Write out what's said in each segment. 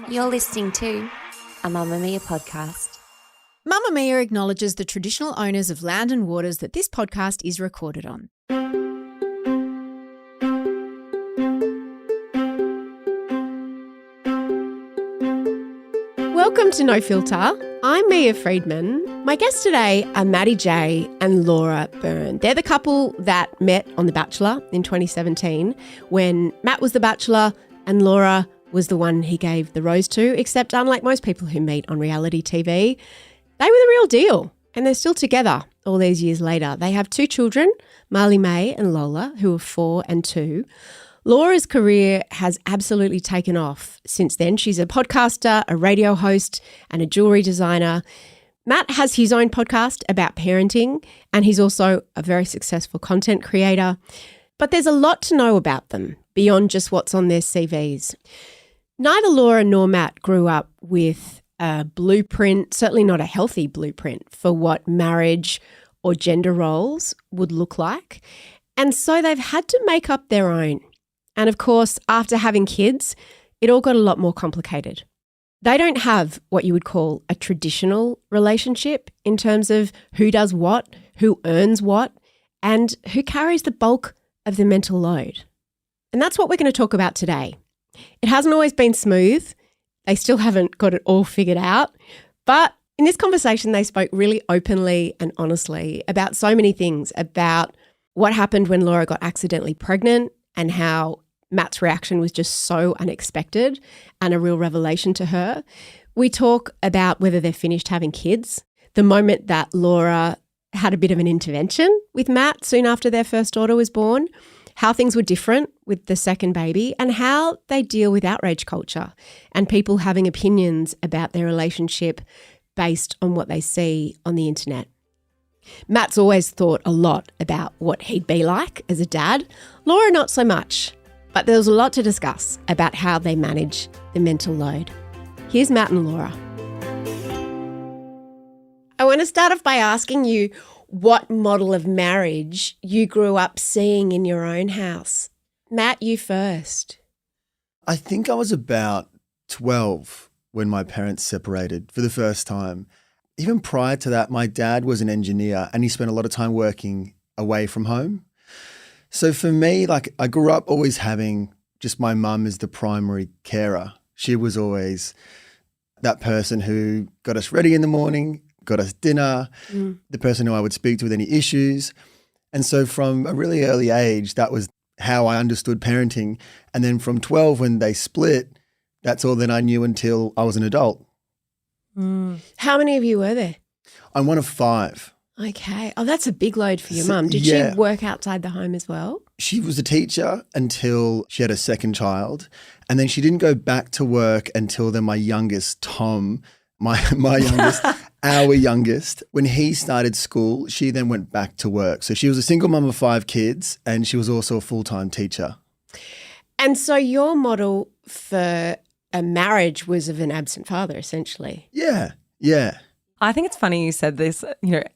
You're listening to a Mamamia podcast. Mamamia acknowledges the traditional owners of land and waters that this podcast is recorded on. Welcome to No Filter. I'm Mia Friedman. My guests today are Matty J and Laura Byrne. They're the couple that met on The Bachelor in 2017 when Matt was the Bachelor and Laura was the one he gave the rose to, except unlike most people who meet on reality TV, they were the real deal and they're still together all these years later. They have two children, Marley May and Lola, who are 4 and 2. Laura's career has absolutely taken off since then. She's a podcaster, a radio host, and a jewellery designer. Matt has his own podcast about parenting, and he's also a very successful content creator. But there's a lot to know about them beyond just what's on their CVs. Neither Laura nor Matt grew up with a blueprint, certainly not a healthy blueprint, for what marriage or gender roles would look like. And so they've had to make up their own. And of course, after having kids, it all got a lot more complicated. They don't have what you would call a traditional relationship in terms of who does what, who earns what, and who carries the bulk of the mental load. And that's what we're going to talk about today. It hasn't always been smooth. They still haven't got it all figured out. But in this conversation, they spoke really openly and honestly about so many things, about what happened when Laura got accidentally pregnant and how Matt's reaction was just so unexpected and a real revelation to her. We talk about whether they're finished having kids, the moment that Laura had a bit of an intervention with Matt soon after their first daughter was born, how things were different with the second baby, and how they deal with outrage culture and people having opinions about their relationship based on what they see on the internet. Matt's always thought a lot about what he'd be like as a dad. Laura, not so much. But there was a lot to discuss about how they manage the mental load. Here's Matt and Laura. I want to start off by asking you what model of marriage you grew up seeing in your own house. Matt, you first. I think I was about 12 when my parents separated for the first time. Even prior to that, my dad was an engineer and he spent a lot of time working away from home. So for me, I grew up always having just my mum as the primary carer. She was always that person who got us ready in the morning, got us dinner, the person who I would speak to with any issues. And so from a really early age, that was how I understood parenting. And then from 12, when they split, that's all that I knew until I was an adult. How many of you were there? I'm one of 5. Okay. Oh, that's a big load for your mum. Did she work outside the home as well? She was a teacher until she had a second child. And then she didn't go back to work until then my youngest, Tom, my youngest, our youngest, when he started school, she then went back to work. So she was a single mum of 5 kids and she was also a full-time teacher. And so your model for a marriage was of an absent father, essentially. Yeah. I think it's funny you said this,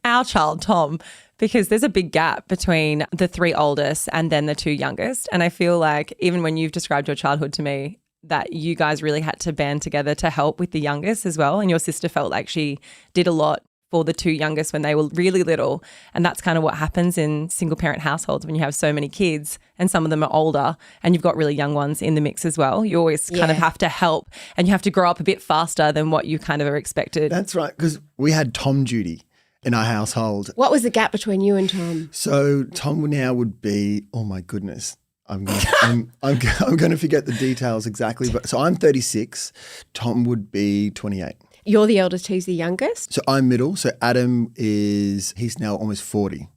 our child, Tom, because there's a big gap between the 3 oldest and then the 2 youngest. And I feel like even when you've described your childhood to me, that you guys really had to band together to help with the youngest as well. And your sister felt like she did a lot for the 2 youngest when they were really little. And that's kind of what happens in single parent households when you have so many kids and some of them are older and you've got really young ones in the mix as well. You always kind of have to help and you have to grow up a bit faster than what you kind of are expected. That's right, because we had Tom duty in our household. What was the gap between you and Tom? So Tom now would be, oh my goodness, I'm going to forget the details exactly. But so I'm 36, Tom would be 28. You're the eldest, he's the youngest? So I'm middle. So Adam he's now almost 40.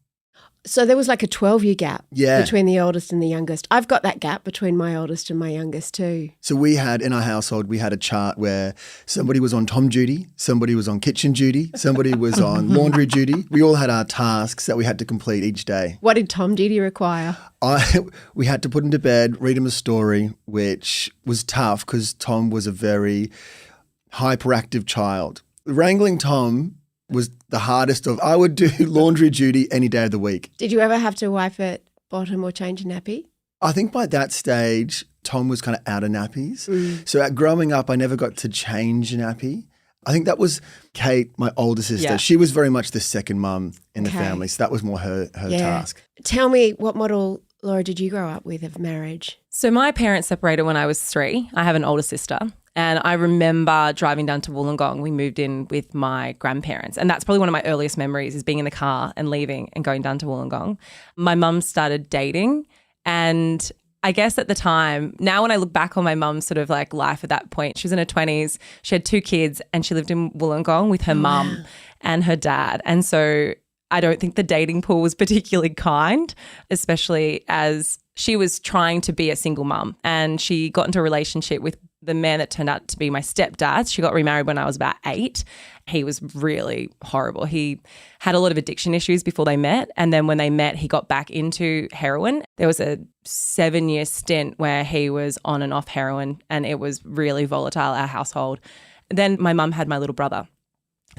So there was like a 12-year gap Yeah. between the oldest and the youngest. I've got that gap between my oldest and my youngest too. So we had, in our household, we had a chart where somebody was on Tom duty, somebody was on kitchen duty, somebody was on laundry duty. We all had our tasks that we had to complete each day. What did Tom duty require? We had to put him to bed, read him a story, which was tough because Tom was a very hyperactive child. Wrangling Tom was the hardest of, I would do laundry duty any day of the week. Did you ever have to wipe it bottom or change a nappy? I think by that stage, Tom was kind of out of nappies. So growing up, I never got to change a nappy. I think that was Kate, my older sister. Yeah. She was very much the second mum in the family. So that was more her task. Tell me, what model, Laura, did you grow up with of marriage? So my parents separated when I was 3. I have an older sister. And I remember driving down to Wollongong. We moved in with my grandparents. And that's probably one of my earliest memories is being in the car and leaving and going down to Wollongong. My mum started dating, and I guess at the time, now when I look back on my mum's sort of like life at that point, she was in her 20s, she had 2 kids, and she lived in Wollongong with her mum and her dad. And so I don't think the dating pool was particularly kind, especially as she was trying to be a single mum, and she got into a relationship with the man that turned out to be my stepdad. She got remarried when I was about 8. He was really horrible. He had a lot of addiction issues before they met. And then when they met, he got back into heroin. There was a 7-year stint where he was on and off heroin, and it was really volatile, our household. Then my mum had my little brother.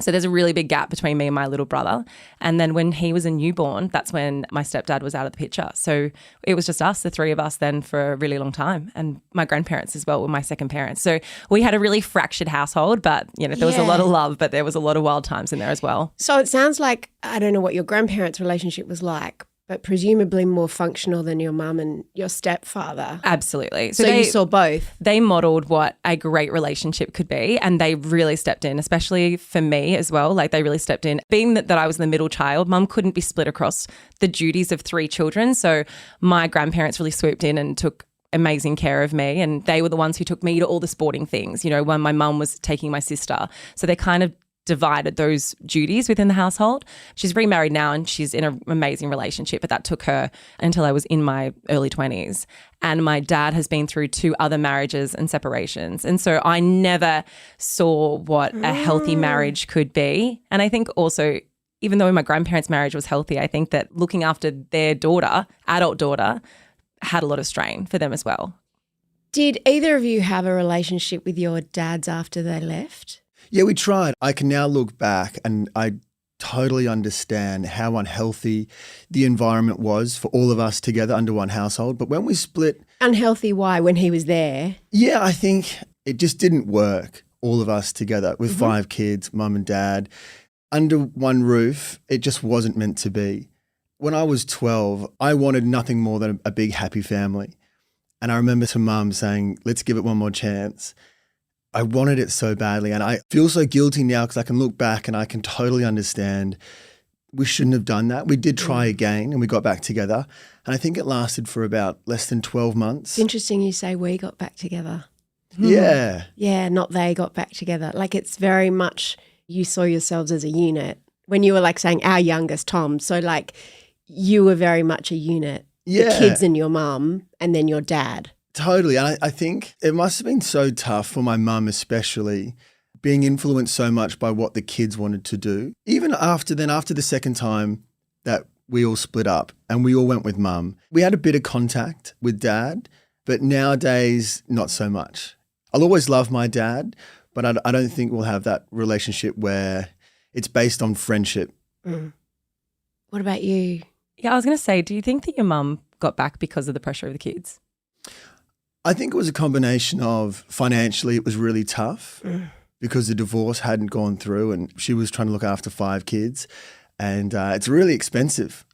So there's a really big gap between me and my little brother. And then when he was a newborn, that's when my stepdad was out of the picture. So it was just us, the 3 of us then for a really long time. And my grandparents as well were my second parents. So we had a really fractured household, but there was a lot of love, but there was a lot of wild times in there as well. So it sounds like, I don't know what your grandparents' relationship was like, but presumably more functional than your mum and your stepfather. Absolutely. So you saw both. They modelled what a great relationship could be, and they really stepped in, especially for me as well. Like they really stepped in. Being that I was the middle child, mum couldn't be split across the duties of 3 children. So my grandparents really swooped in and took amazing care of me, and they were the ones who took me to all the sporting things, when my mum was taking my sister. So they kind of divided those duties within the household. She's remarried now and she's in an amazing relationship, but that took her until I was in my early 20s. And my dad has been through 2 other marriages and separations. And so I never saw what a healthy marriage could be. And I think also, even though my grandparents' marriage was healthy, I think that looking after their daughter, adult daughter, had a lot of strain for them as well. Did either of you have a relationship with your dads after they left? Yeah, we tried. I can now look back and I totally understand how unhealthy the environment was for all of us together under one household. But when we split... Unhealthy why, when he was there? Yeah, I think it just didn't work, all of us together with 5 kids, mum and dad. Under one roof, it just wasn't meant to be. When I was 12, I wanted nothing more than a big happy family. And I remember to mum saying, let's give it one more chance. I wanted it so badly, and I feel so guilty now because I can look back and I can totally understand we shouldn't have done that. We did try again and we got back together, and I think it lasted for about less than 12 months. It's interesting you say we got back together. Yeah. Yeah, not they got back together. Like it's very much you saw yourselves as a unit when you were like saying our youngest, Tom. So like you were very much a unit. Yeah. The kids and your mum and then your dad. Totally. And I think it must have been so tough for my mum especially, being influenced so much by what the kids wanted to do. Even after the second time that we all split up and we all went with mum, we had a bit of contact with dad, but nowadays not so much. I'll always love my dad, but I don't think we'll have that relationship where it's based on friendship. What about you? Yeah, I was going to say, do you think that your mum got back because of the pressure of the kids? I think it was a combination of financially it was really tough because the divorce hadn't gone through and she was trying to look after 5 kids, and it's really expensive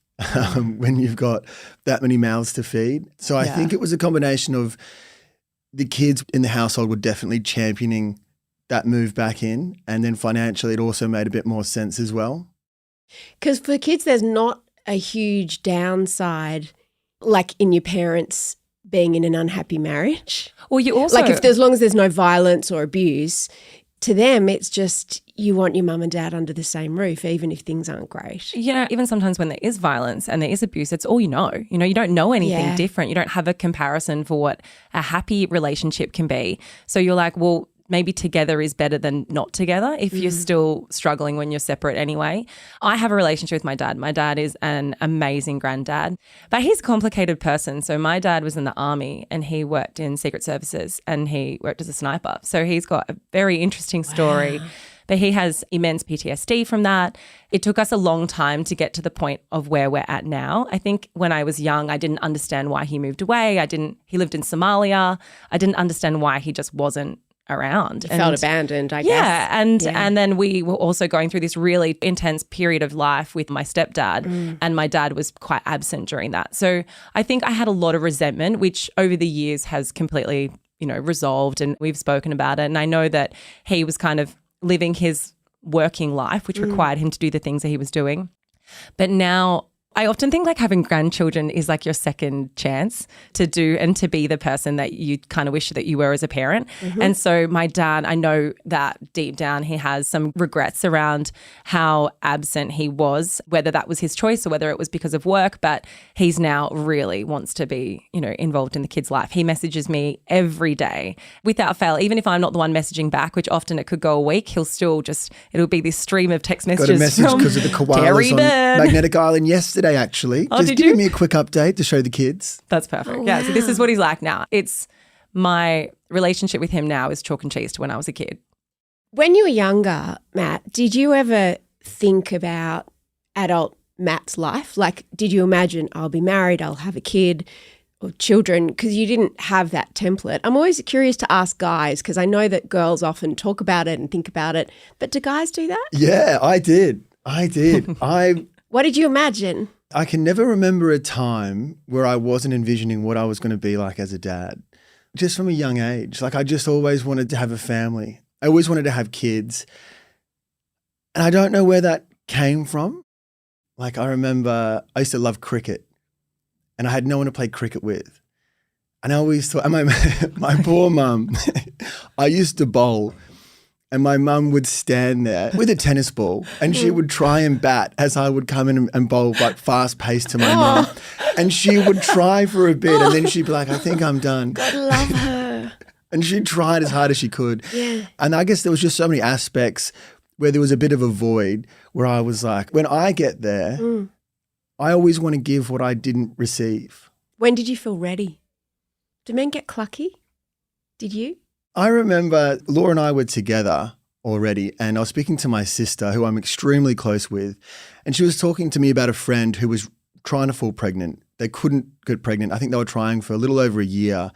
when you've got that many mouths to feed. So I think it was a combination of the kids in the household were definitely championing that move back in, and then financially it also made a bit more sense as well. Because for kids there's not a huge downside like in your parents being in an unhappy marriage. Well, you also... Like as long as there's no violence or abuse, to them it's just you want your mum and dad under the same roof even if things aren't great. Even sometimes when there is violence and there is abuse, it's all you know. You don't know anything different. You don't have a comparison for what a happy relationship can be. So you're like, well, maybe together is better than not together if you're still struggling when you're separate anyway. I have a relationship with my dad. My dad is an amazing granddad, but he's a complicated person. So my dad was in the army and he worked in secret services and he worked as a sniper. So he's got a very interesting story But he has immense PTSD from that. It took us a long time to get to the point of where we're at now. I think when I was young, I didn't understand why he moved away. He lived in Somalia. I didn't understand why he just wasn't around. Felt abandoned, I guess. Yeah, and then we were also going through this really intense period of life with my stepdad, and my dad was quite absent during that. So I think I had a lot of resentment, which over the years has completely, resolved, and we've spoken about it. And I know that he was kind of living his working life, which required him to do the things that he was doing. But now I often think like having grandchildren is like your second chance to do and to be the person that you kind of wish that you were as a parent. And so my dad, I know that deep down he has some regrets around how absent he was, whether that was his choice or whether it was because of work, but he's now really wants to be, involved in the kid's life. He messages me every day without fail, even if I'm not the one messaging back, which often it could go a week, he'll still it'll be this stream of text messages. Got a message because of the koalas on Magnetic Island yesterday. Actually, just giving me a quick update to show the kids. That's perfect. Yeah, so this is what he's like now. It's my relationship with him now is chalk and cheese to when I was a kid. When you were younger, Matt, did you ever think about adult Matt's life? Like, did you imagine I'll be married, I'll have a kid or children? Because you didn't have that template. I'm always curious to ask guys because I know that girls often talk about it and think about it, but do guys do that? Yeah, I did. What did you imagine? I can never remember a time where I wasn't envisioning what I was going to be like as a dad, just from a young age. Like I just always wanted to have a family. I always wanted to have kids. And I don't know where that came from. Like I remember I used to love cricket and I had no one to play cricket with. And I always thought, and my poor mum, I used to bowl. And my mum would stand there with a tennis ball and she would try and bat as I would come in and bowl like fast paced to my mum. And she would try for a bit and then she'd be like, I think I'm done. God love her. And she tried as hard as she could. Yeah. And I guess there was just so many aspects where there was a bit of a void where I was like, when I get there, I always want to give what I didn't receive. When did you feel ready? Do men get clucky? Did you? I remember Laura and I were together already and I was speaking to my sister who I'm extremely close with and she was talking to me about a friend who was trying to fall pregnant. They couldn't get pregnant. I think they were trying for a little over a year.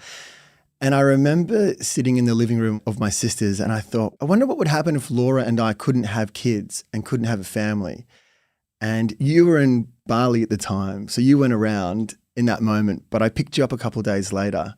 And I remember sitting in the living room of my sisters and I thought, I wonder what would happen if Laura and I couldn't have kids and couldn't have a family. And you were in Bali at the time, so you went around in that moment, but I picked you up a couple of days later.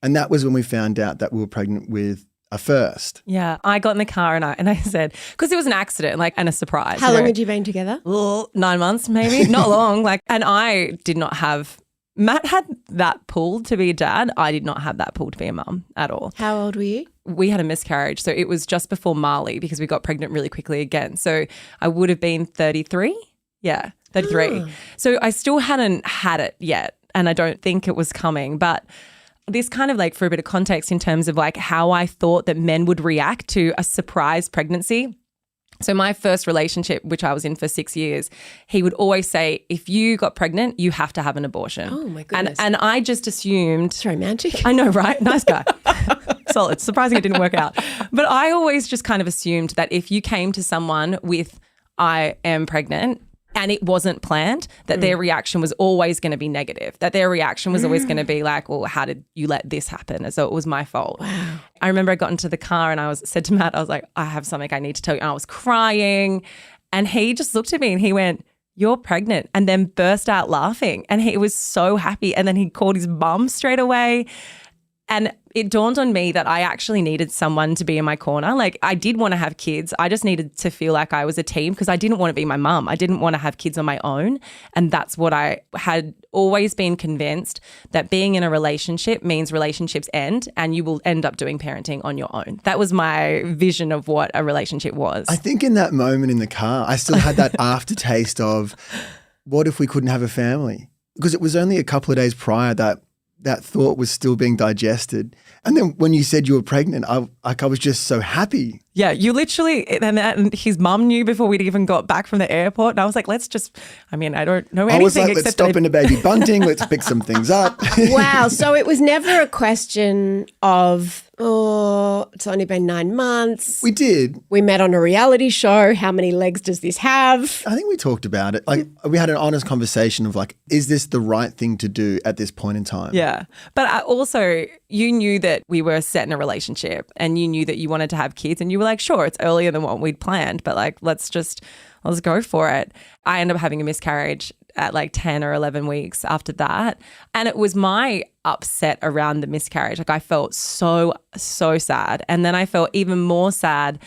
And that was when we found out that we were pregnant with a first. Yeah, I got in the car and I said, because it was an accident, and a surprise. How long had you been together? 9 months, maybe, not long. And I did not have. Matt had that pull to be a dad. I did not have that pull to be a mum at all. How old were you? We had a miscarriage, so it was just before Mali because we got pregnant really quickly again. So I would have been 33. Yeah, 33. Oh. So I still hadn't had it yet, and I don't think it was coming, but. This kind of for a bit of context in terms of how I thought that men would react to a surprise pregnancy. So my first relationship, which I was in for 6 years, he would always say, if you got pregnant, you have to have an abortion. Oh my goodness. And I just assumed. It's romantic. I know, right? Nice guy. Solid. Surprising it didn't work out. But I always just kind of assumed that if you came to someone with, I am pregnant, and it wasn't planned, that their reaction was always going to be negative, that their reaction was always going to be like, well, how did you let this happen? And so it was my fault. Wow. I remember I got into the car and said to Matt, I was like, I have something I need to tell you. And I was crying and he just looked at me and he went, you're pregnant, and then burst out laughing. And he was so happy. And then he called his mum straight away. And it dawned on me that I actually needed someone to be in my corner. I did want to have kids. I just needed to feel like I was a team because I didn't want to be my mum. I didn't want to have kids on my own. And that's what I had always been convinced, that being in a relationship means relationships end and you will end up doing parenting on your own. That was my vision of what a relationship was. I think in that moment in the car, I still had that aftertaste of what if we couldn't have a family? Because it was only a couple of days prior that thought was still being digested. And then when you said you were pregnant, I was just so happy. Yeah, you literally, and his mum knew before we'd even got back from the airport. And I was like, I don't know anything. I was like, let's except stop that into baby bunting. Let's pick some things up. Wow. So it was never a question of, it's only been 9 months. We did. We met on a reality show. How many legs does this have? I think we talked about it. Like, we had an honest conversation of like, is this the right thing to do at this point in time? Yeah. But also, you knew that we were set in a relationship and you knew that you wanted to have kids and you were like, sure, it's earlier than what we'd planned, but like, let's go for it. I ended up having a miscarriage at like 10 or 11 weeks after that. And it was my upset around the miscarriage. Like I felt so sad. And then I felt even more sad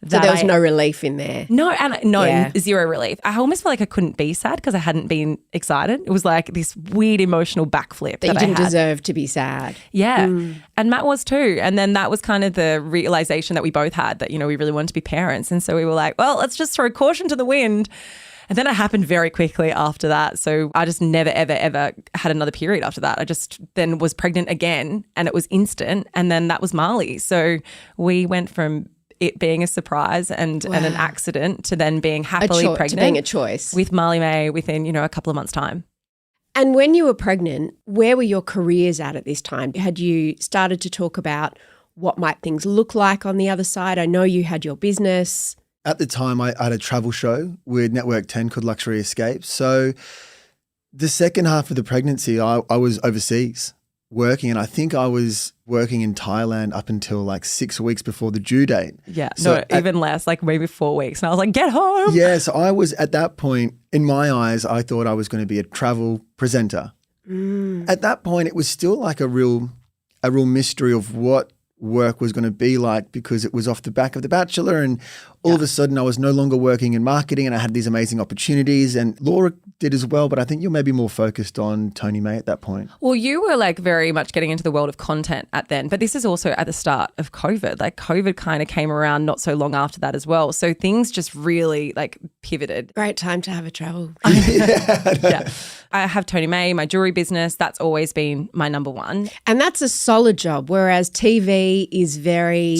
that so there was no relief in there. Zero relief. I almost felt like I couldn't be sad because I hadn't been excited. It was like this weird emotional backflip that you didn't deserve to be sad. Yeah. And Matt was too. And then that was kind of the realization that we both had that, we really wanted to be parents. And so we were like, well, let's just throw caution to the wind. And then it happened very quickly after that. So I just never, ever, ever had another period after that. I just then was pregnant again and it was instant. And then that was Marley. So we went from it being a surprise and an accident to then being happily pregnant. To being a choice. With Marley May within, a couple of months' time. And when you were pregnant, where were your careers at this time? Had you started to talk about what might things look like on the other side? I know you had your business. At the time, I had a travel show with Network 10 called Luxury Escapes. So the second half of the pregnancy, I was overseas working, and I think I was working in Thailand up until like 6 weeks before the due date. Yeah, so even less, like maybe 4 weeks. And I was like, get home. Yeah, so I was at that point, in my eyes, I thought I was going to be a travel presenter. At that point, it was still like a real mystery of what work was going to be like because it was off the back of The Bachelor, and all of a sudden I was no longer working in marketing and I had these amazing opportunities, and Laura did as well, but I think you're maybe more focused on Tony May at that point. Well, you were like very much getting into the world of content at then, but this is also at the start of COVID. Like COVID kind of came around not so long after that as well. So things just really like pivoted. Great time to have a travel. Yeah. I have Tony May, my jewelry business. That's always been my number one. And that's a solid job, whereas TV is very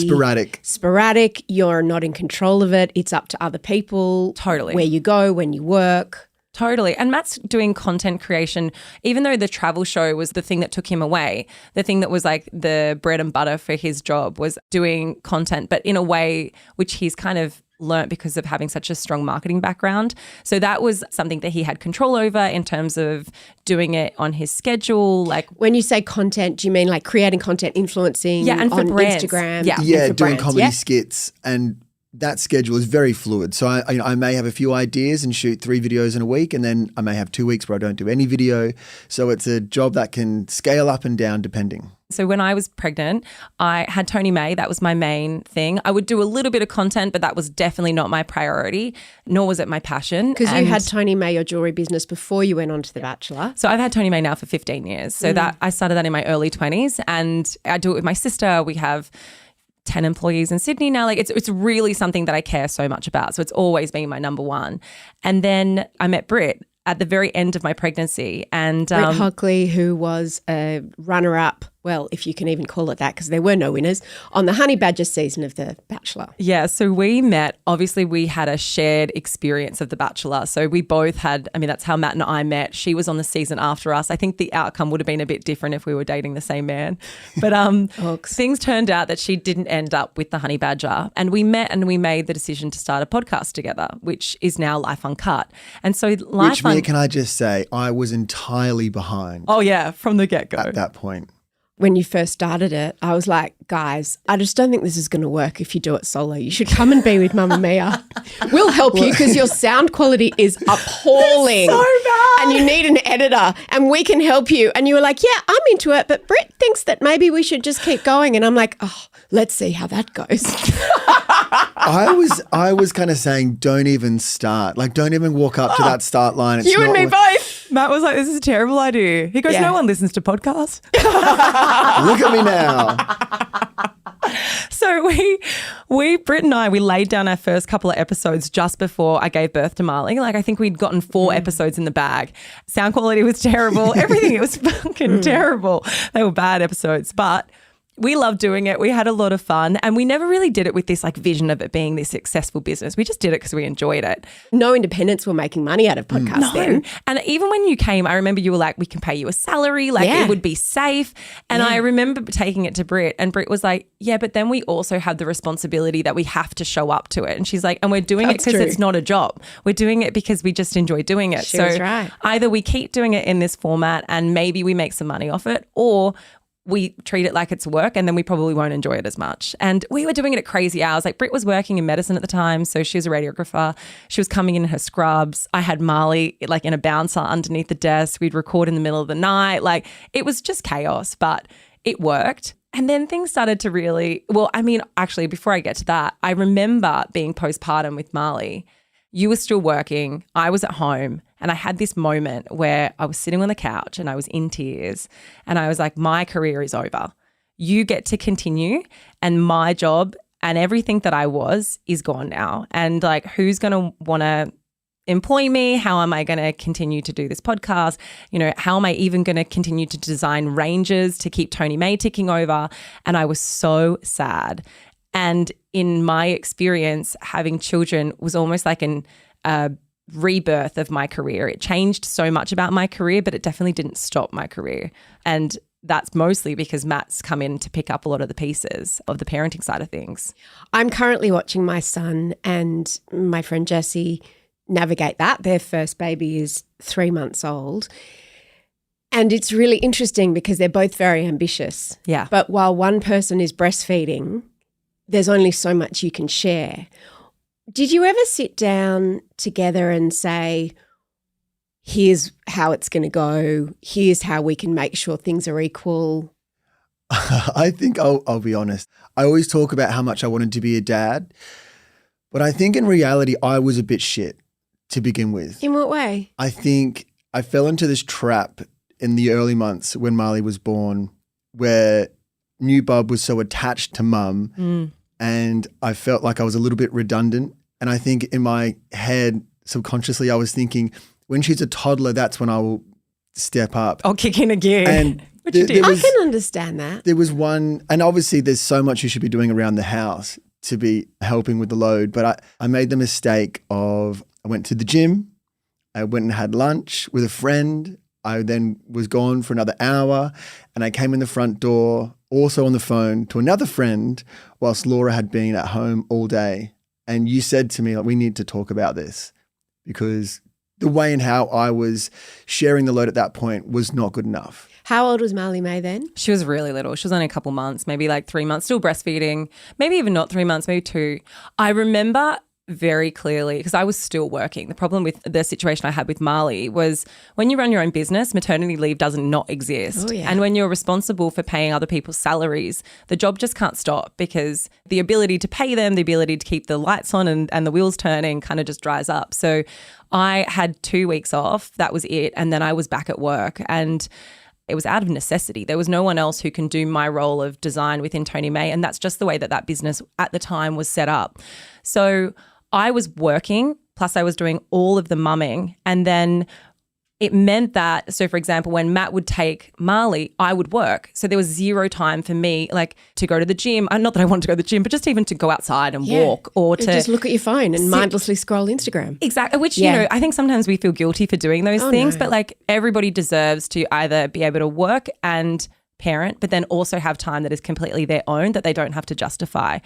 sporadic. You're not in control of it. It's up to other people. Totally. Where you go, when you work. Totally. And Matt's doing content creation, even though the travel show was the thing that took him away, the thing that was like the bread and butter for his job was doing content, but in a way which he's kind of learnt because of having such a strong marketing background. So that was something that he had control over in terms of doing it on his schedule. Like when you say content, do you mean like creating content, influencing and for on brands. Instagram? Yeah, doing comedy skits, and that schedule is very fluid. So I may have a few ideas and shoot 3 videos in a week, and then I may have 2 weeks where I don't do any video. So it's a job that can scale up and down depending. So when I was pregnant, I had Tony May. That was my main thing. I would do a little bit of content, but that was definitely not my priority, nor was it my passion. Because you had Tony May, your jewelry business, before you went on to The Bachelor. So I've had Tony May now for 15 years. So that I started that in my early 20s, and I do it with my sister. We have 10 employees in Sydney now. Like it's really something that I care so much about. So it's always been my number one. And then I met Britt at the very end of my pregnancy. And Britt Hockley, who was a runner-up, well, if you can even call it that, because there were no winners, on the Honey Badger season of The Bachelor. Yeah, so we met. Obviously, we had a shared experience of The Bachelor. So we both had, that's how Matt and I met. She was on the season after us. I think the outcome would have been a bit different if we were dating the same man. But things turned out that she didn't end up with the Honey Badger. And we met and we made the decision to start a podcast together, which is now Life Uncut. And so can I just say, I was entirely behind. Oh, yeah, from the get-go. At that point. When you first started it, I was like, guys, I just don't think this is going to work if you do it solo. You should come and be with Mamamia. We'll help you because your sound quality is appalling. It's so bad. And you need an editor and we can help you. And you were like, yeah, I'm into it, but Britt thinks that maybe we should just keep going. And I'm like, oh, let's see how that goes. I was kind of saying, don't even start. Like, don't even walk up to that start line. It's you and me both. Matt was like, this is a terrible idea. He goes, no one listens to podcasts. Look at me now. So Britt and I, we laid down our first couple of episodes just before I gave birth to Marley. Like I think we'd gotten 4 episodes in the bag. Sound quality was terrible. Everything, it was fucking terrible. They were bad episodes. But We loved doing it. We had a lot of fun, and we never really did it with this like vision of it being this successful business. We just did it because we enjoyed it. No independents were making money out of podcasts then. And even when you came, I remember you were like, we can pay you a salary, like it would be safe. And I remember taking it to Britt, and Britt was like, yeah, but then we also have the responsibility that we have to show up to it. And she's like, and we're doing it because it's not a job. We're doing it because we just enjoy doing it. She was right. Either we keep doing it in this format and maybe we make some money off it, or we treat it like it's work and then we probably won't enjoy it as much. And we were doing it at crazy hours. Like Britt was working in medicine at the time, so she was a radiographer. She was coming in her scrubs. I had Marley like in a bouncer underneath the desk. We'd record in the middle of the night. Like it was just chaos, but it worked. And then things started to really, well, I mean, actually, before I get to that, I remember being postpartum with Marley. You were still working. I was at home. And I had this moment where I was sitting on the couch and I was in tears. And I was like, my career is over. You get to continue. And my job and everything that I was is gone now. And like, who's going to want to employ me? How am I going to continue to do this podcast? You know, how am I even going to continue to design ranges to keep Tony May ticking over? And I was so sad. And in my experience, having children was almost like an rebirth of my career. It changed so much about my career, but it definitely didn't stop my career. And that's mostly because Matt's come in to pick up a lot of the pieces of the parenting side of things. I'm currently watching my son and my friend Jessie navigate that. Their first baby is 3 months old. And it's really interesting because they're both very ambitious. Yeah. But while one person is breastfeeding, there's only so much you can share. Did you ever sit down together and say, here's how it's going to go, here's how we can make sure things are equal? I think I'll be honest. I always talk about how much I wanted to be a dad, but I think in reality I was a bit shit to begin with. In what way? I think I fell into this trap in the early months when Marley was born where new bub was so attached to mum. And I felt like I was a little bit redundant. And I think in my head, subconsciously, I was thinking, when she's a toddler, that's when I will step up. I'll kick in a gear. And I can understand that. There was one, and obviously there's so much you should be doing around the house to be helping with the load. But I made the mistake of, I went to the gym, I went and had lunch with a friend. I then was gone for another hour and I came in the front door, also on the phone to another friend whilst Laura had been at home all day. And you said to me, like, we need to talk about this because the way and how I was sharing the load at that point was not good enough. How old was Marley May then? She was really little. She was only a couple months, maybe like 3 months, still breastfeeding, maybe even not 3 months, maybe 2. I remember very clearly because I was still working. The problem with the situation I had with Marley was when you run your own business, maternity leave doesn't not exist. Oh, yeah. And when you're responsible for paying other people's salaries, the job just can't stop because the ability to pay them, the ability to keep the lights on and the wheels turning kind of just dries up. So I had 2 weeks off. That was it. And then I was back at work and it was out of necessity. There was no one else who can do my role of design within Tony May. And that's just the way that business at the time was set up. So I was working, plus I was doing all of the mumming. And then it meant that, so for example, when Matt would take Marley, I would work. So there was zero time for me like to go to the gym. Not that I wanted to go to the gym, but just even to go outside and walk or to just look at your phone and mindlessly scroll Instagram. Exactly, which, you know, I think sometimes we feel guilty for doing those things, but like everybody deserves to either be able to work and parent, but then also have time that is completely their own that they don't have to justify.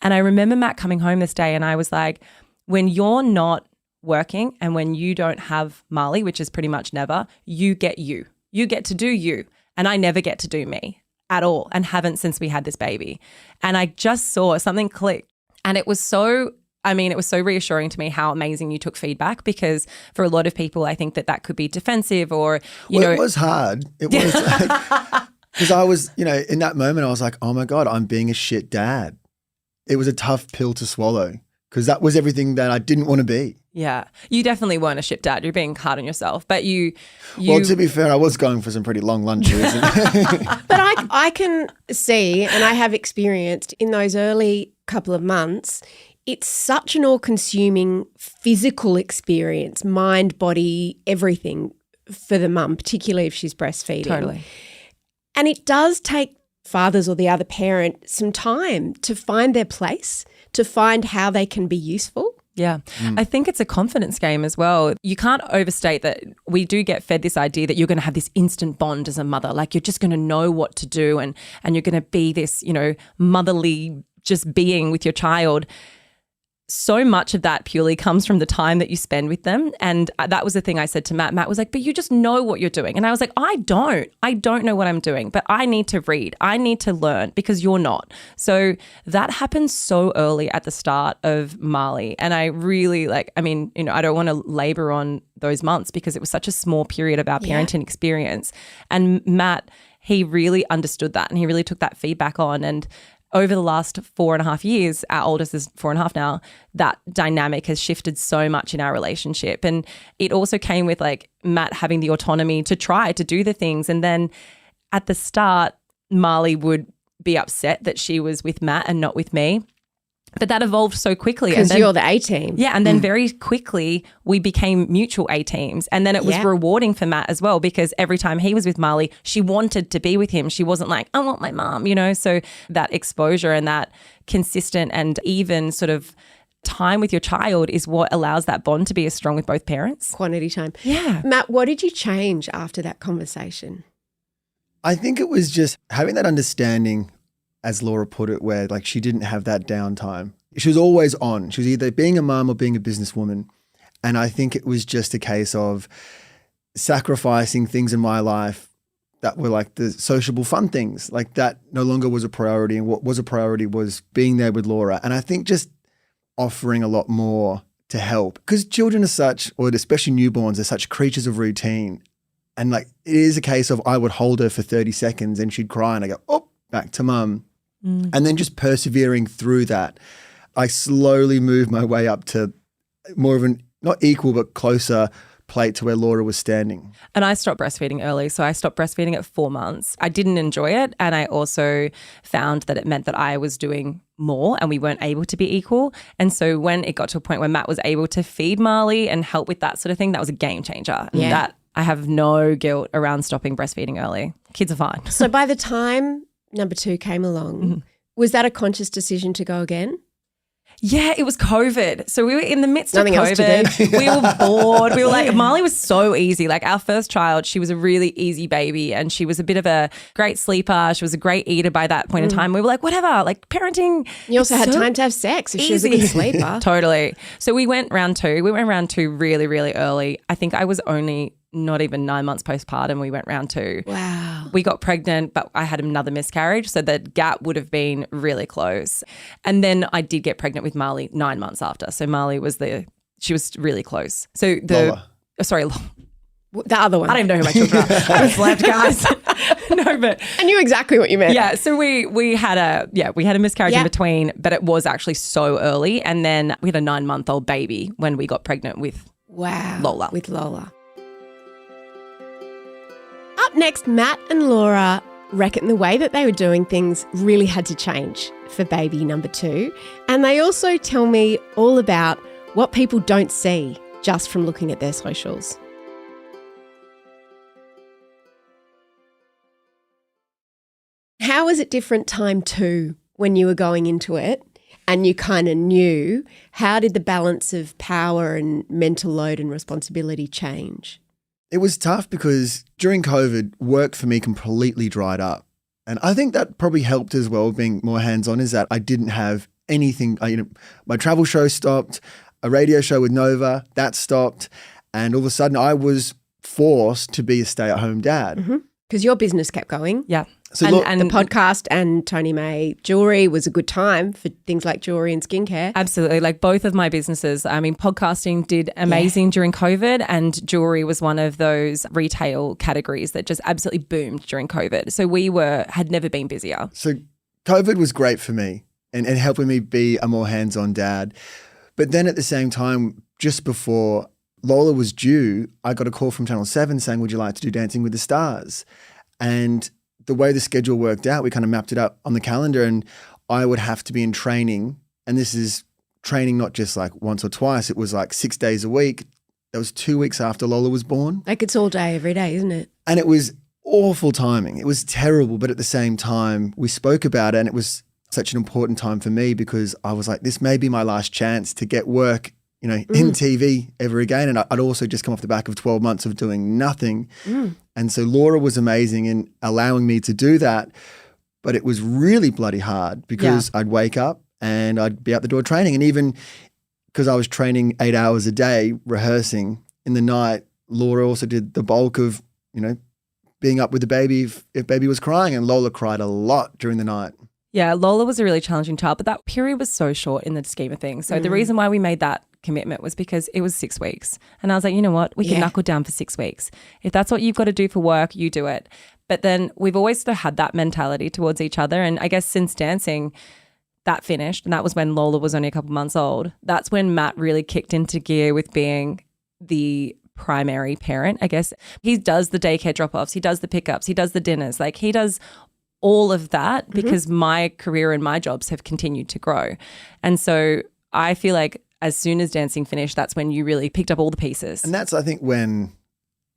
And I remember Matt coming home this day and I was like, when you're not working and when you don't have Marley, which is pretty much never, you get you. You get to do you. And I never get to do me at all and haven't since we had this baby. And I just saw something click. And it was so reassuring to me how amazing you took feedback because for a lot of people, I think that could be defensive or, you know. It was hard. It was like, because I was, you know, in that moment, I was like, oh my God, I'm being a shit dad. It was a tough pill to swallow because that was everything that I didn't want to be. Yeah. You definitely weren't a shit dad. You're being hard on yourself. But you Well, to be fair, I was going for some pretty long lunches. But I can see and I have experienced in those early couple of months, it's such an all-consuming physical experience, mind, body, everything for the mum, particularly if she's breastfeeding. Totally. And it does take fathers or the other parent some time to find their place, to find how they can be useful. Yeah. I think it's a confidence game as well. You can't overstate that we do get fed this idea that you're going to have this instant bond as a mother. Like you're just going to know what to do and you're going to be this, motherly just being with your child. So much of that purely comes from the time that you spend with them. And that was the thing I said to Matt. Matt was like, but you just know what you're doing. And I was like, I don't know what I'm doing, but I need to read. I need to learn because you're not. So that happens so early at the start of Marley. And I really I don't want to labor on those months because it was such a small period of our parenting experience. And Matt, he really understood that and he really took that feedback on. And over the last 4.5 years, our oldest is 4.5 now, that dynamic has shifted so much in our relationship. And it also came with Matt having the autonomy to try to do the things. And then at the start, Marley would be upset that she was with Matt and not with me. But that evolved so quickly. Because you're the A-team. Yeah, and then very quickly we became mutual A-teams. And then it was rewarding for Matt as well because every time he was with Marley, she wanted to be with him. She wasn't like, I want my mom, So that exposure and that consistent and even sort of time with your child is what allows that bond to be as strong with both parents. Quality time. Yeah. Matt, what did you change after that conversation? I think it was just having that understanding, as Laura put it, where she didn't have that downtime. She was always on. She was either being a mum or being a businesswoman. And I think it was just a case of sacrificing things in my life that were the sociable fun things. That no longer was a priority. And what was a priority was being there with Laura. And I think just offering a lot more to help. Because children are such, or especially newborns, are such creatures of routine. And it is a case of I would hold her for 30 seconds and she'd cry and I go, oh, back to mum. And then just persevering through that, I slowly moved my way up to more of an, not equal, but closer plate to where Laura was standing. And I stopped breastfeeding early. So I stopped breastfeeding at 4 months. I didn't enjoy it. And I also found that it meant that I was doing more and we weren't able to be equal. And so when it got to a point where Matt was able to feed Marley and help with that sort of thing, that was a game changer. Yeah. That I have no guilt around stopping breastfeeding early. Kids are fine. So by the time number 2 came along, was that a conscious decision to go again? Yeah, it was COVID. So we were in the midst Nothing of else to COVID. We were bored. We were Marley was so easy. Our first child, she was a really easy baby and she was a bit of a great sleeper. She was a great eater by that point in time. We were whatever, parenting. You also had time to have sex if she was a good sleeper. Totally. So we went round 2. We went round 2 really, really early. I think I was only not even 9 months postpartum. We went round 2. Wow. We got pregnant, but I had another miscarriage. So the gap would have been really close. And then I did get pregnant with Marley 9 months after. So Marley was she was really close. So Lola. The other one. I don't even know who my children are. I haven't slept, guys. No, but I knew exactly what you meant. yeah. So we had a miscarriage in between, but it was actually so early. And then we had a 9-month-old baby when we got pregnant with Lola. With Lola. Up next, Matt and Laura reckon the way that they were doing things really had to change for baby number 2. And they also tell me all about what people don't see just from looking at their socials. How was it different time 2 when you were going into it and you kind of knew? How did the balance of power and mental load and responsibility change? It was tough because during COVID, work for me completely dried up. And I think that probably helped as well, being more hands-on, is that I didn't have anything. My travel show stopped, a radio show with Nova, that stopped. And all of a sudden I was forced to be a stay-at-home dad. Because your business kept going. Yeah. So And the podcast and Tony May Jewelry was a good time for things like jewelry and skincare. Absolutely. Both of my businesses, podcasting did amazing during COVID and jewelry was one of those retail categories that just absolutely boomed during COVID. So we had never been busier. So COVID was great for me and helping me be a more hands-on dad. But then at the same time, just before Lola was due, I got a call from Channel 7 saying, would you like to do Dancing with the Stars? And the way the schedule worked out, we kind of mapped it up on the calendar and I would have to be in training. And this is training not just once or twice. It was 6 days a week. That was 2 weeks after Lola was born. It's all day, every day, isn't it? And it was awful timing. It was terrible, but at the same time, we spoke about it, and it was such an important time for me because I was like, this may be my last chance to get work, in TV ever again. And I'd also just come off the back of 12 months of doing nothing. And so Laura was amazing in allowing me to do that. But it was really bloody hard because I'd wake up and I'd be out the door training. And even because I was training 8 hours a day, rehearsing in the night, Laura also did the bulk of, being up with the baby if baby was crying. And Lola cried a lot during the night. Yeah, Lola was a really challenging child, but that period was so short in the scheme of things. So the reason why we made that commitment was because it was 6 weeks. And I was like, you know what? We can knuckle down for 6 weeks. If that's what you've got to do for work, you do it. But then we've always sort of had that mentality towards each other. And I guess since dancing, that finished. And that was when Lola was only a couple months old. That's when Matt really kicked into gear with being the primary parent, I guess. He does the daycare drop-offs. He does the pickups. He does the dinners. Like he does all of that because my career and my jobs have continued to grow. And so I feel like as soon as dancing finished, that's when you really picked up all the pieces. And that's, I think, when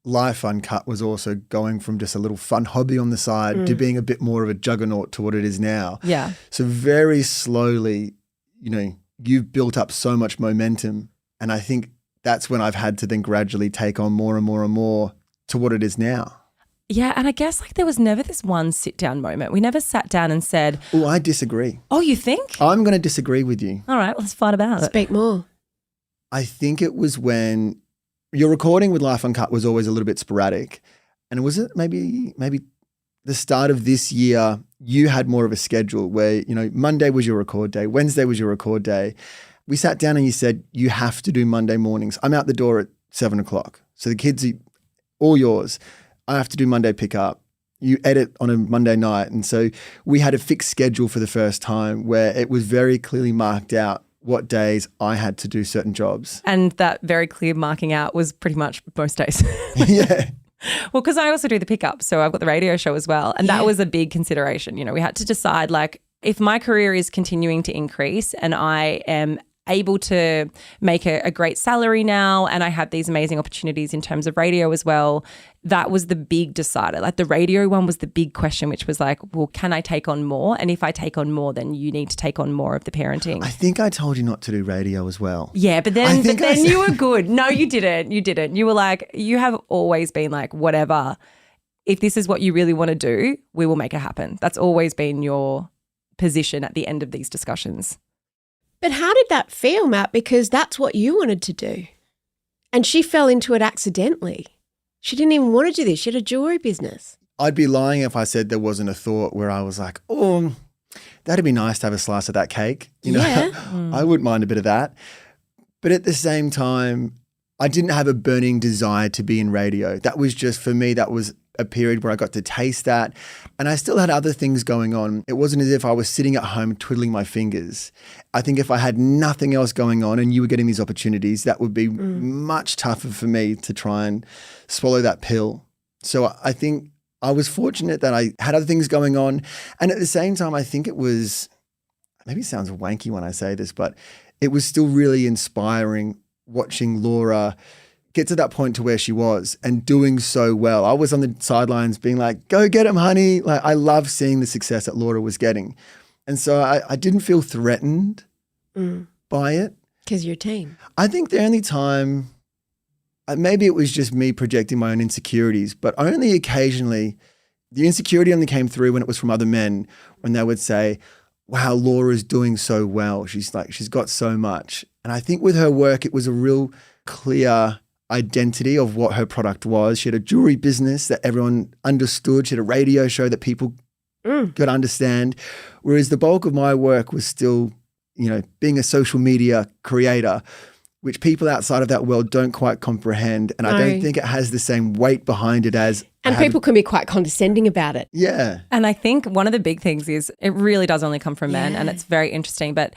Life Uncut was also going from just a little fun hobby on the side to being a bit more of a juggernaut to what it is now. Yeah. So very slowly, you've built up so much momentum. And I think that's when I've had to then gradually take on more and more and more to what it is now. Yeah, and I guess there was never this one sit-down moment. We never sat down and said... Oh, I disagree. Oh, you think? I'm going to disagree with you. All right, let's fight about it. Speak more. I think it was when your recording with Life Uncut was always a little bit sporadic. And was it maybe the start of this year, you had more of a schedule where, Monday was your record day, Wednesday was your record day. We sat down and you said, you have to do Monday mornings. I'm out the door at 7:00. So the kids are all yours. I have to do Monday pickup. You edit on a Monday night. And so we had a fixed schedule for the first time where it was very clearly marked out what days I had to do certain jobs. And that very clear marking out was pretty much most days. Yeah. Well, because I also do the pickup. So I've got the radio show as well. And that was a big consideration. We had to decide if my career is continuing to increase and I am able to make a great salary now and I have these amazing opportunities in terms of radio as well, that was the big decider. The radio one was the big question, which was well, can I take on more? And if I take on more, then you need to take on more of the parenting. I think I told you not to do radio as well. Yeah, but then you were good. No, you didn't. You didn't. You were you have always been whatever. If this is what you really want to do, we will make it happen. That's always been your position at the end of these discussions. But how did that feel, Matt? Because that's what you wanted to do. And she fell into it accidentally. She didn't even want to do this. She had a jewelry business. I'd be lying if I said there wasn't a thought where I was like, oh, that'd be nice to have a slice of that cake. Yeah. I wouldn't mind a bit of that. But at the same time, I didn't have a burning desire to be in radio. That was just, for me, that was a period where I got to taste that. And I still had other things going on. It wasn't as if I was sitting at home twiddling my fingers. I think if I had nothing else going on and you were getting these opportunities, that would be much tougher for me to try and swallow that pill. So I think I was fortunate that I had other things going on. And at the same time, I think it was, maybe it sounds wanky when I say this, but it was still really inspiring watching Laura get to that point to where she was and doing so well. I was on the sidelines being like, go get him, honey. I love seeing the success that Laura was getting. And so I didn't feel threatened by it. Because you're a team. I think the only time, maybe it was just me projecting my own insecurities, but only occasionally, the insecurity only came through when it was from other men, when they would say, wow, Laura's doing so well. She's got so much. And I think with her work, it was a real clear identity of what her product was. She had a jewelry business that everyone understood. She had a radio show that people could understand. Whereas the bulk of my work was still, being a social media creator, which people outside of that world don't quite comprehend. And I don't think it has the same weight behind it as... And people can be quite condescending about it. Yeah. And I think one of the big things is it really does only come from men, and it's very interesting. But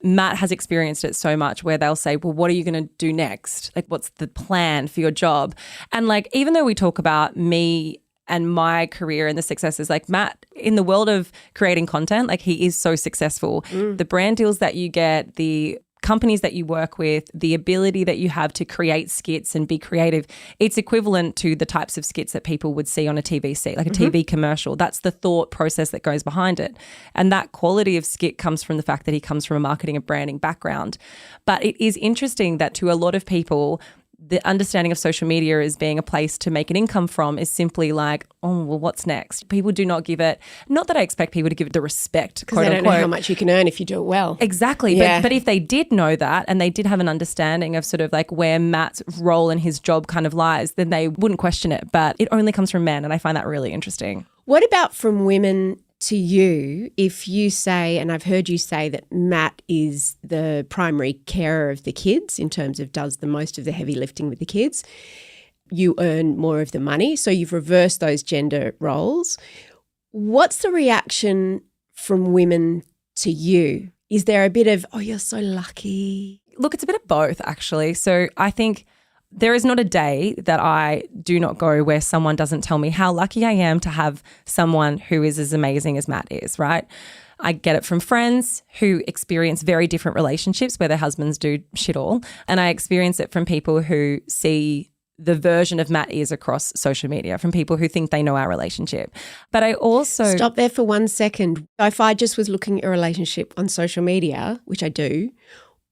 Matt has experienced it so much where they'll say, well, what are you going to do next? What's the plan for your job? And even though we talk about me and my career and the successes, Matt, in the world of creating content, he is so successful. The brand deals that you get, the companies that you work with, the ability that you have to create skits and be creative, it's equivalent to the types of skits that people would see on a TVC, like a TV commercial. That's the thought process that goes behind it. And that quality of skit comes from the fact that he comes from a marketing and branding background. But it is interesting that to a lot of people, the understanding of social media as being a place to make an income from is simply like, oh, well, what's next? People do not give it, not that I expect people to give it the respect, because they don't know how much you can earn if you do it well. Exactly. Yeah. But if they did know that and they did have an understanding of sort of like where Matt's role in his job kind of lies, then they wouldn't question it. But it only comes from men, and I find that really interesting. What about from women to you, if you say, and I've heard you say that Matt is the primary carer of the kids in terms of does the most of the heavy lifting with the kids, you earn more of the money, so you've reversed those gender roles. What's the reaction from women to you? Is there a bit of, oh, you're so lucky? Look, it's a bit of both, actually. So I think there is not a day that I do not go where someone doesn't tell me how lucky I am to have someone who is as amazing as Matt is, right? I get it from friends who experience very different relationships where their husbands do shit all. And I experience it from people who see the version of Matt is across social media, from people who think they know our relationship. But I also... Stop there for 1 second. If I just was looking at a relationship on social media, which I do,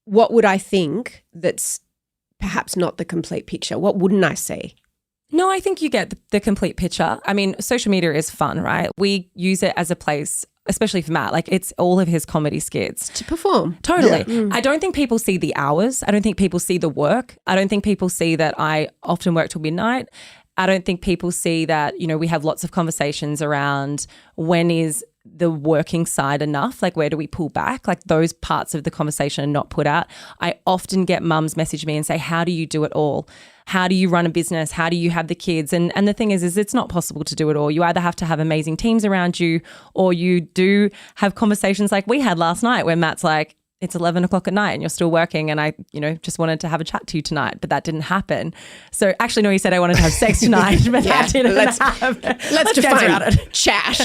what would I think that's perhaps not the complete picture? What wouldn't I see? No, I think you get the complete picture. I mean, social media is fun, right? We use it as a place, especially for Matt, like it's all of his comedy skits. To perform. Totally. Yeah. I don't think people see the hours. I don't think people see the work. I don't think people see that I often work till midnight. I don't think people see that, you know, we have lots of conversations around when is the working side enough? Like, where do we pull back? Like, those parts of the conversation are not put out. I often get mums message me and say, how do you do it all? How do you run a business? How do you have the kids? And the thing is it's not possible to do it all. You either have to have amazing teams around you, or you do have conversations like we had last night where Matt's like, it's 11 o'clock at night and you're still working and I, you know, just wanted to have a chat to you tonight, but that didn't happen. So actually, no, he said I wanted to have sex tonight, but that didn't happen. Let's define it. Chat.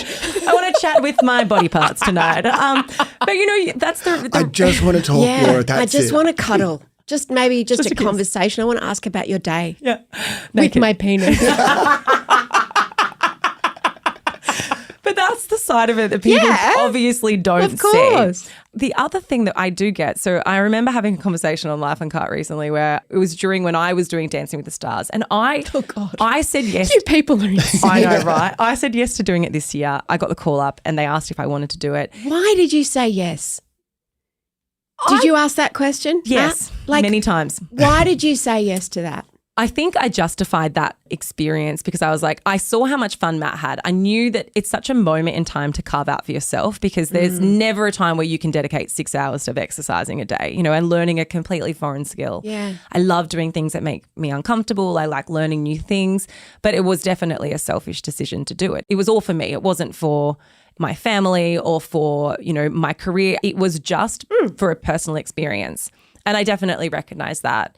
I want to chat with my body parts tonight. But you know, that's the I just want to talk, Laura. That's I just it. want to cuddle. Just maybe just a kiss. conversation. I want to ask about your day. Yeah. With my penis. But that's the side of it that people obviously don't see. The other thing that I do get, so I remember having a conversation on Life Uncut recently where it was during when I was doing Dancing with the Stars, and I said yes. You people are insane. I know, right? I said yes to doing it this year. I got the call up and they asked if I wanted to do it. Why did you say yes? Did you ask that question? Yes, Matt? many times. Why did you say yes to that? I think I justified that experience because I was like, I saw how much fun Matt had. I knew that it's such a moment in time to carve out for yourself because there's never a time where you can dedicate 6 hours of exercising a day, you know, and learning a completely foreign skill. Yeah. I love doing things that make me uncomfortable. I like learning new things, but it was definitely a selfish decision to do it. It was all for me. It wasn't for my family or for, you know, my career. It was just for a personal experience. And I definitely recognize that.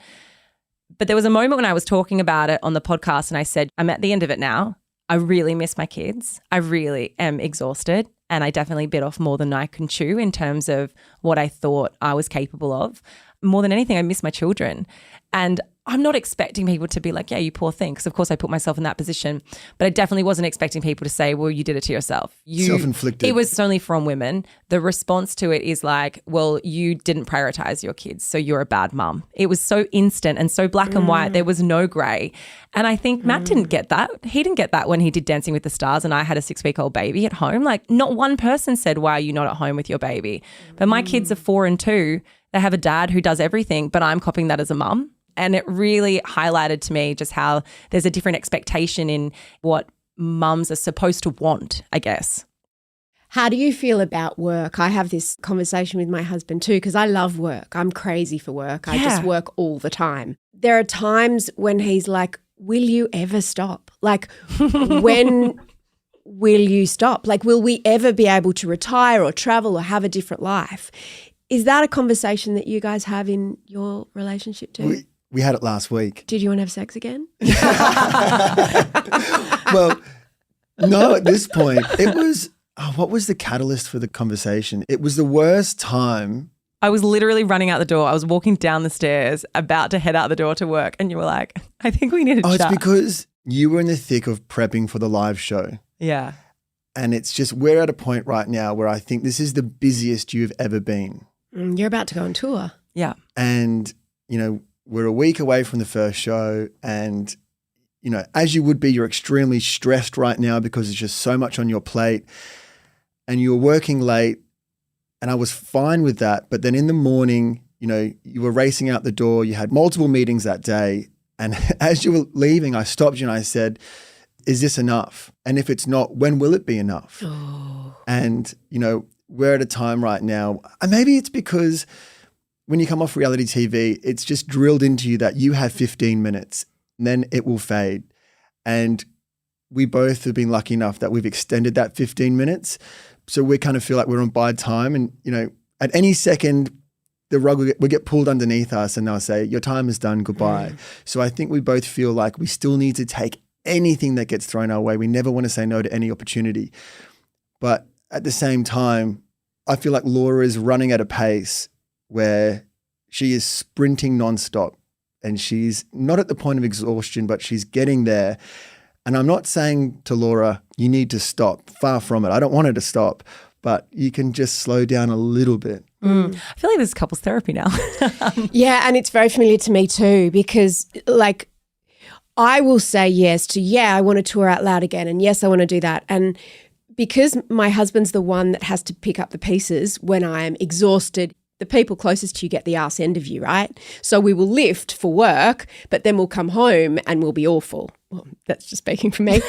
But there was a moment when I was talking about it on the podcast and I said, I'm at the end of it now. I really miss my kids. I really am exhausted and I definitely bit off more than I can chew in terms of what I thought I was capable of. More than anything, I miss my children. And I'm not expecting people to be like, yeah, you poor thing, because of course I put myself in that position. But I definitely wasn't expecting people to say, well, you did it to yourself. Self-inflicted. It was only from women. The response to it is like, well, you didn't prioritize your kids, so you're a bad mum. It was so instant and so black and white. There was no grey. And I think Matt didn't get that. He didn't get that when he did Dancing with the Stars and I had a 6-week-old baby at home. Like, not one person said, why are you not at home with your baby? But my kids are 4 and 2. They have a dad who does everything, but I'm copying that as a mum. And it really highlighted to me just how there's a different expectation in what mums are supposed to want, I guess. How do you feel about work? I have this conversation with my husband too because I love work. I'm crazy for work. I just work all the time. There are times when he's like, will you ever stop? Like, when will you stop? Like, will we ever be able to retire or travel or have a different life? Is that a conversation that you guys have in your relationship too? We had it last week. Did you want to have sex again? Well, no, at this point, it was, what was the catalyst for the conversation? It was the worst time I was literally running out the door. I was walking down the stairs, about to head out the door to work. And you were like, I think we need to chat. It's because you were in the thick of prepping for the live show. Yeah. And it's just, we're at a point right now where I think this is the busiest you've ever been. You're about to go on tour. Yeah. And, we're a week away from the first show. And, as you would be, you're extremely stressed right now because there's just so much on your plate. And you're working late. And I was fine with that. But then in the morning, you were racing out the door. You had multiple meetings that day. And as you were leaving, I stopped you and I said, is this enough? And if it's not, when will it be enough? Oh. And, we're at a time right now. And maybe it's because when you come off reality TV, it's just drilled into you that you have 15 minutes and then it will fade. And we both have been lucky enough that we've extended that 15 minutes. So we kind of feel like we're on bide time. And, at any second, the rug will get pulled underneath us and they'll say, your time is done, goodbye. So I think we both feel like we still need to take anything that gets thrown our way. We never want to say no to any opportunity. But at the same time, I feel like Laura is running at a pace where she is sprinting nonstop and she's not at the point of exhaustion, but she's getting there. And I'm not saying to Laura, you need to stop. Far from it. I don't want her to stop, but you can just slow down a little bit. I feel like there's couples therapy now. Yeah, and it's very familiar to me too because I will say yes to, I want to tour out loud again and yes, I want to do that. And because my husband's the one that has to pick up the pieces when I am exhausted, the people closest to you get the arse end of you, right? So we will lift for work, but then we'll come home and we'll be awful. Well, that's just speaking for me.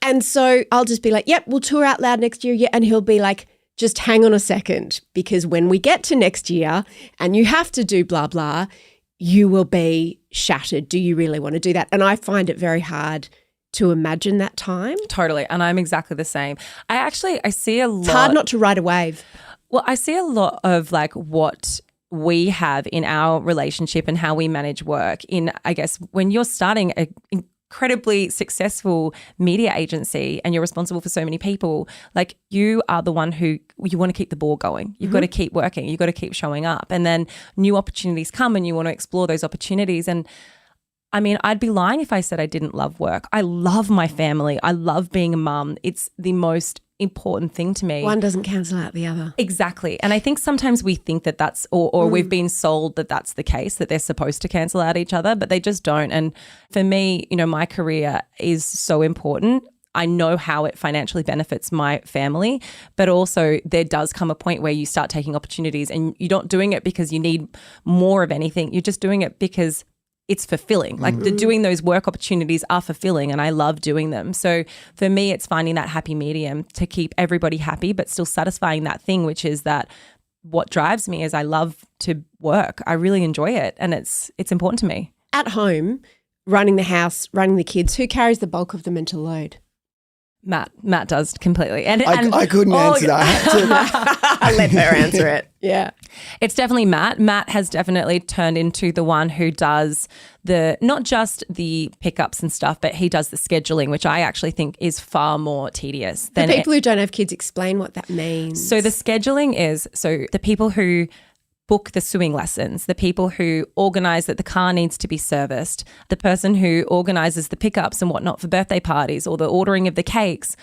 And so I'll just be like, yep, we'll tour out loud next year. Yeah. And he'll be like, just hang on a second, because when we get to next year and you have to do blah, blah, you will be shattered. Do you really want to do that? And I find it very hard to imagine that time. Totally. And I'm exactly the same. I see a lot. It's hard not to ride a wave. Well, I see a lot of what we have in our relationship and how we manage work in, I guess, when you're starting an incredibly successful media agency and you're responsible for so many people, you are the one who you want to keep the ball going. You've got to keep working. You've got to keep showing up. And then new opportunities come and you want to explore those opportunities. And I mean, I'd be lying if I said I didn't love work. I love my family. I love being a mum. It's the most important thing to me. One doesn't cancel out the other. Exactly. And I think sometimes we think that that's, or we've been sold that that's the case, that they're supposed to cancel out each other, but they just don't. And for me, my career is so important. I know how it financially benefits my family, but also there does come a point where you start taking opportunities and you're not doing it because you need more of anything. You're just doing it because it's fulfilling. Doing those work opportunities are fulfilling and I love doing them. So for me, it's finding that happy medium to keep everybody happy, but still satisfying that thing, which is that what drives me is I love to work. I really enjoy it and it's important to me. At home, running the house, running the kids, who carries the bulk of the mental load? Matt does completely. And I couldn't answer that. I had to. I let her answer it. Yeah. It's definitely Matt. Matt has definitely turned into the one who does not just the pickups and stuff, but he does the scheduling, which I actually think is far more tedious. For people who don't have kids, explain what that means. So the scheduling is, the people who book the swimming lessons, the people who organise that the car needs to be serviced, the person who organises the pickups and whatnot for birthday parties or the ordering of the cakes.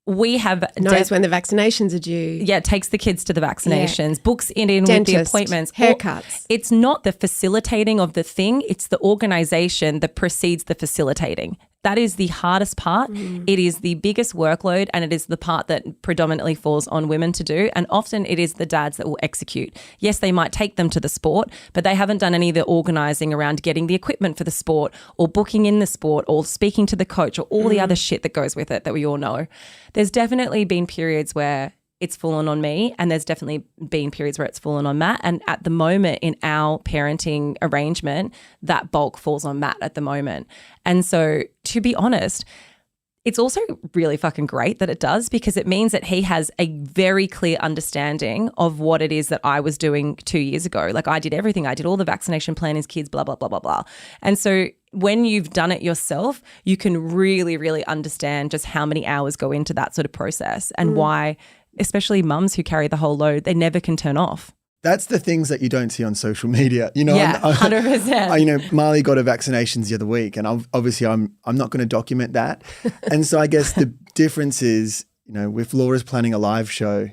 We have knows when the vaccinations are due. Yeah, takes the kids to the vaccinations, books in Dentist, with the appointments, haircuts. It's not the facilitating of the thing; it's the organisation that precedes the facilitating. That is the hardest part. It is the biggest workload and it is the part that predominantly falls on women to do. And often it is the dads that will execute. Yes, they might take them to the sport, but they haven't done any of the organising around getting the equipment for the sport or booking in the sport or speaking to the coach or all the other shit that goes with it that we all know. There's definitely been periods where it's fallen on me and there's definitely been periods where it's fallen on Matt. And at the moment in our parenting arrangement, that bulk falls on Matt at the moment. And so to be honest, it's also really fucking great that it does because it means that he has a very clear understanding of what it is that I was doing 2 years ago. I did everything. I did all the vaccination plannings, kids, blah, blah, blah, blah, blah. And so when you've done it yourself, you can really, really understand just how many hours go into that sort of process and why, especially mums who carry the whole load, they never can turn off. That's the things that you don't see on social media. Yeah, 100%. Marley got her vaccinations the other week, and obviously I'm not going to document that. And so I guess the difference is, if Laura's planning a live show,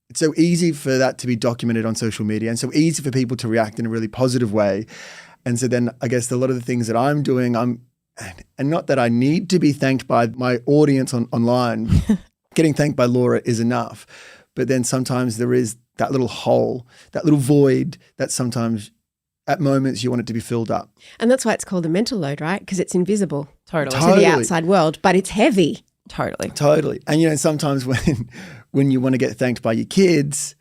it's so easy for that to be documented on social media and so easy for people to react in a really positive way. And so then I guess a lot of the things that I'm doing, and not that I need to be thanked by my audience online, getting thanked by Laura is enough. But then sometimes there is that little hole, that little void that sometimes at moments you want it to be filled up. And that's why it's called a mental load, right? Because it's invisible Totally. to the outside world, but it's heavy. Totally. And sometimes when you want to get thanked by your kids,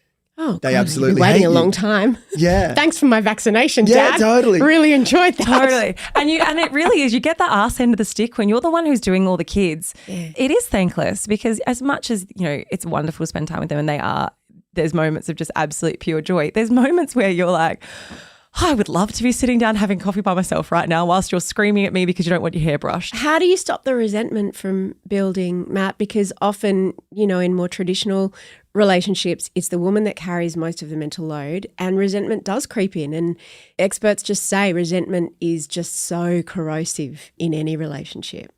they absolutely waiting hate a you. long time. Yeah. Thanks for my vaccination, Yeah, Dad. totally. Really enjoyed that. Totally. And it really is. You get the arse end of the stick when you're the one who's doing all the kids. Yeah. It is thankless because as much as, it's wonderful to spend time with them and there's moments of just absolute pure joy. There's moments where you're like, I would love to be sitting down having coffee by myself right now whilst you're screaming at me because you don't want your hair brushed. How do you stop the resentment from building, Matt? Because often, in more traditional relationships, it's the woman that carries most of the mental load and resentment does creep in. And experts just say resentment is just so corrosive in any relationship.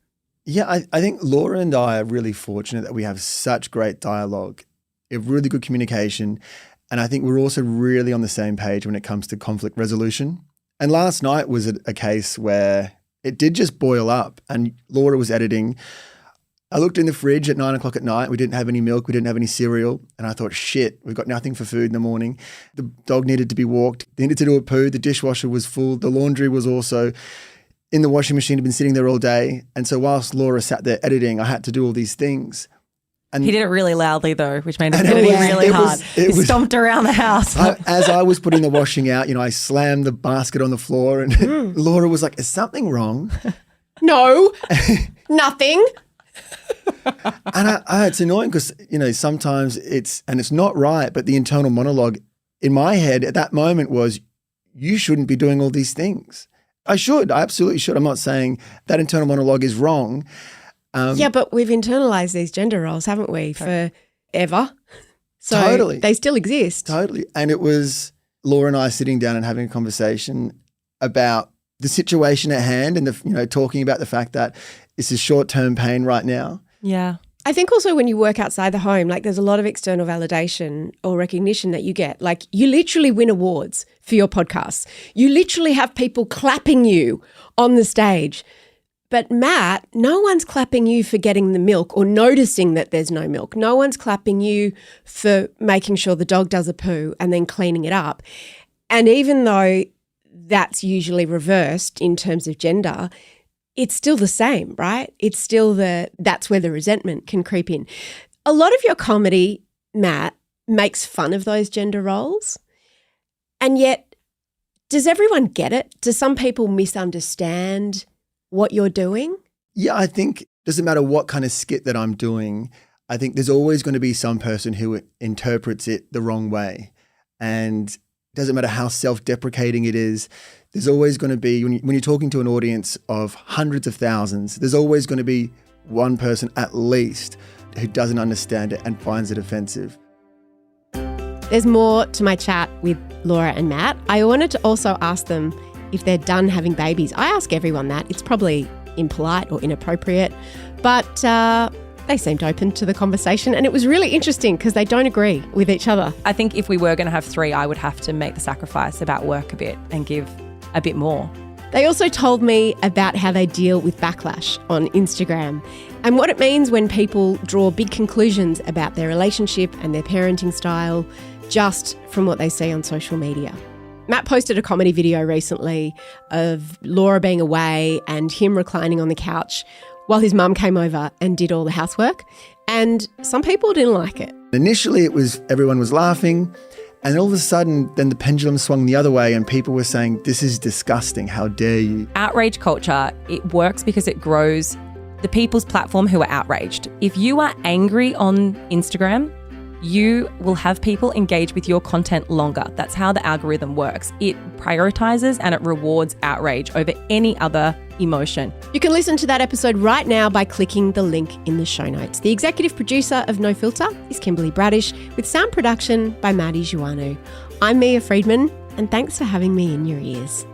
Yeah, I think Laura and I are really fortunate that we have such great dialogue, really good communication. And I think we're also really on the same page when it comes to conflict resolution. And last night was a case where it did just boil up and Laura was editing. I looked in the fridge at 9 o'clock at night. We didn't have any milk. We didn't have any cereal. And I thought, shit, we've got nothing for food in the morning. The dog needed to be walked. They needed to do a poo. The dishwasher was full. The laundry was also in the washing machine. Had been sitting there all day. And so whilst Laura sat there editing, I had to do all these things. And he did it really loudly though, which made it really hard. He stomped around the house. As I was putting the washing out, I slammed the basket on the floor and Laura was like, is something wrong? No, nothing. And it's annoying because, sometimes it's not right, but the internal monologue in my head at that moment was, you shouldn't be doing all these things. I absolutely should. I'm not saying that internal monologue is wrong. Yeah, but we've internalized these gender roles, haven't we, forever? So totally. They still exist. Totally. And it was Laura and I sitting down and having a conversation about the situation at hand and talking about the fact that this is short-term pain right now. Yeah. I think also when you work outside the home, there's a lot of external validation or recognition that you get. You literally win awards for your podcasts. You literally have people clapping you on the stage. But Matt, no one's clapping you for getting the milk or noticing that there's no milk. No one's clapping you for making sure the dog does a poo and then cleaning it up. And even though that's usually reversed in terms of gender, it's still the same, right? It's still that's where the resentment can creep in. A lot of your comedy, Matt, makes fun of those gender roles. And yet, does everyone get it? Do some people misunderstand what you're doing? Yeah, I think it doesn't matter what kind of skit that I'm doing. I think there's always going to be some person who interprets it the wrong way. And it doesn't matter how self-deprecating it is. There's always going to be, when you're talking to an audience of hundreds of thousands, there's always going to be one person at least who doesn't understand it and finds it offensive. There's more to my chat with Laura and Matt. I wanted to also ask them if they're done having babies. I ask everyone that. It's probably impolite or inappropriate, but they seemed open to the conversation and it was really interesting because they don't agree with each other. I think if we were going to have 3, I would have to make the sacrifice about work a bit and give a bit more. They also told me about how they deal with backlash on Instagram and what it means when people draw big conclusions about their relationship and their parenting style just from what they see on social media. Matt posted a comedy video recently of Laura being away and him reclining on the couch while his mum came over and did all the housework. And some people didn't like it. Initially, everyone was laughing. And all of a sudden, then the pendulum swung the other way and people were saying, this is disgusting. How dare you? Outrage culture, it works because it grows the people's platform who are outraged. If you are angry on Instagram, you will have people engage with your content longer. That's how the algorithm works. It prioritizes and it rewards outrage over any other emotion. You can listen to that episode right now by clicking the link in the show notes. The executive producer of No Filter is Kimberly Bradish, with sound production by Maddie Joannou. I'm Mia Friedman, and thanks for having me in your ears.